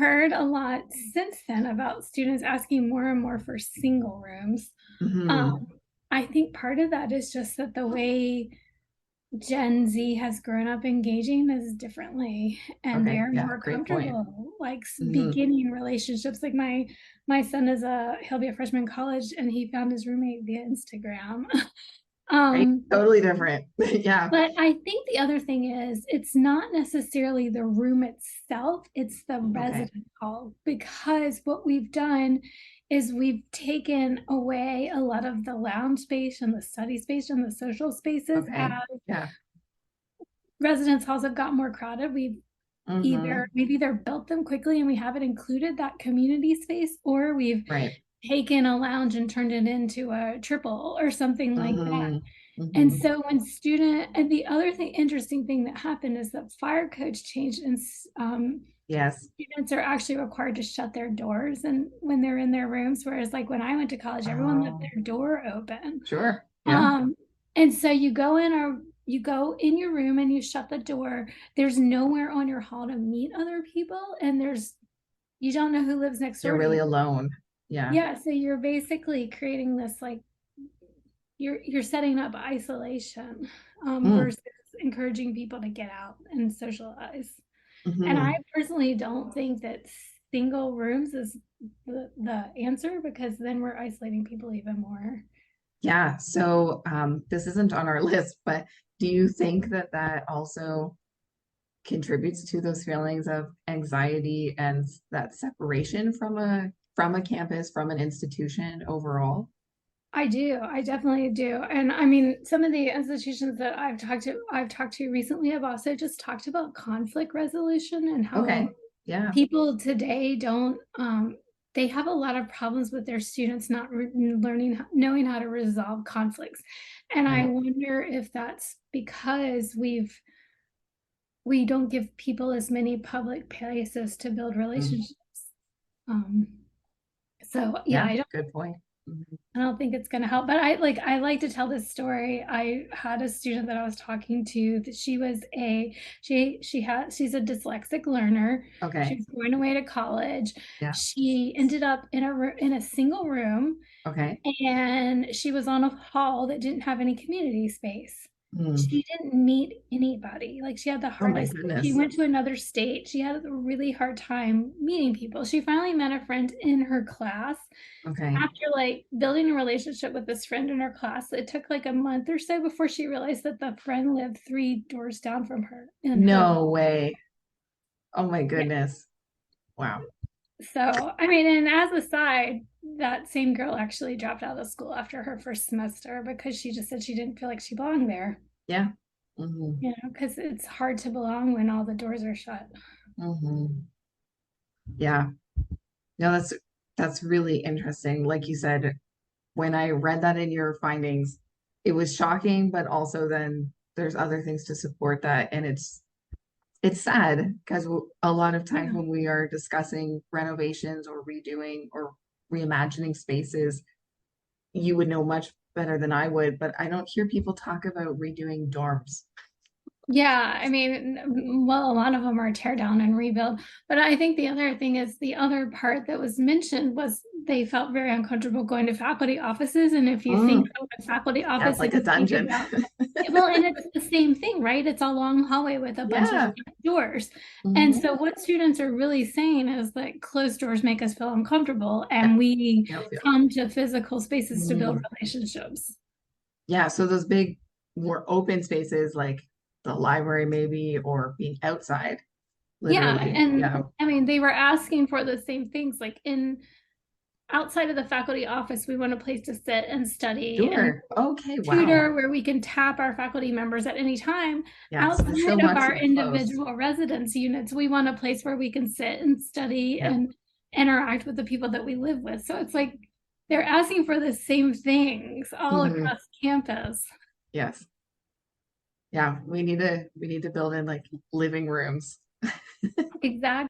heard a lot since then about students asking more and more for single rooms. Hmm. Um, I think part of that is just that the way Gen Z has grown up engaging is differently, and Okay. they're Yeah. more Great point. comfortable like Hmm. beginning relationships. Like my son he'll be a freshman in college, and he found his roommate via Instagram. Right. um, Totally different. Yeah. but I think the other thing is it's not necessarily the room itself, it's the Okay. residence hall. Because what we've done is we've taken away a lot of the lounge space and the study space and the social spaces. As Okay. Yeah. residence halls have got more crowded, we've either Hmm. maybe they're built them quickly and we haven't included that community space, or we've Right. taken a lounge and turned it into a triple or something like that. Hmm. And Hmm. so and the other interesting thing that happened is that fire codes changed, and Yes. students are actually required to shut their doors and when they're in their rooms, whereas like when I went to college, everyone left Oh, their door open. sure. Yeah. Um, and so you go in your room and you shut the door. There's nowhere on your hall to meet other people, and you don't know who lives next You're door to really you. alone. Yeah. Yeah, so you're basically creating this like you're setting up isolation, Mm. versus encouraging people to get out and socialize. And I Hmm. personally don't think that single rooms is the answer, because then we're isolating people even more. Yeah. So this isn't on our list, but do you think that that also contributes to those feelings of anxiety and that separation from a campus, from an institution overall? I do. I definitely do. And I mean, some of the institutions that I've talked to recently have also just talked about conflict resolution and how Okay. Yeah. people today don't they have a lot of problems with their students not knowing how to resolve conflicts. And I Right. wonder if that's because we don't give people as many public places to build Mm. relationships. um so yeah, Yeah. I don't Good point. Mhm. I don't think it's going to help, but I like to tell this story. I had a student that I was talking to that she's a dyslexic learner. She Okay. was going away to college. Yeah. She ended up in a single room, Okay. and she was on a hall that didn't have any community space. Mm. She didn't meet anybody. Like she had the Oh my hardest. She goodness. went to another state. She had a really hard time meeting people. She finally met a friend in her class. Okay. After like building a relationship with this friend in her class, it took like a month or so before she realized that the friend lived 3 doors down from her in her. No way. Oh my Yeah. goodness. Wow. So, I mean, and as a side, that same girl actually dropped out of school after her first semester because she just said she didn't feel like she belonged there. Yeah. Hmm. Because it's hard to belong when all the doors are shut. Hmm. Yeah. No, that's really interesting. Like you said, when I read that in your findings, it was shocking, but also then there's other things to support that. And it's sad because a lot of times Yeah. when we are discussing renovations or redoing or reimagining spaces, you would know much better than I would, but I don't hear people talk about redoing dorms. Yeah, I mean, well, a lot of them are tear down and rebuild. But I think the other thing is the other part that was mentioned was they felt very uncomfortable going to faculty offices. And if you think Mm, of a faculty yeah, it's office and like a you think dungeon. about, well, and it's the same thing, right? It's a long hallway with a bunch of Yeah. doors. And Hmm. so what students are really saying is that closed doors make us feel uncomfortable, Yeah. and we Yep, yep. come to physical spaces to build Mm. relationships. Yeah, so those big, more open spaces like the library maybe or being outside, Yeah, literally. and Yeah. I mean, they were asking for the same things, like in outside of the faculty office, we want a place to sit and study and Sure. Okay, wow. tutor where we can tap our faculty members at any time. Yes, there's so Outside of much our so close. individual residence units, we want a place where we can sit and study Yep. and interact with the people that we live with. So it's like they're asking for the same things all Hmm. across campus. Yes. Yeah, we need to build in like living rooms. Exactly.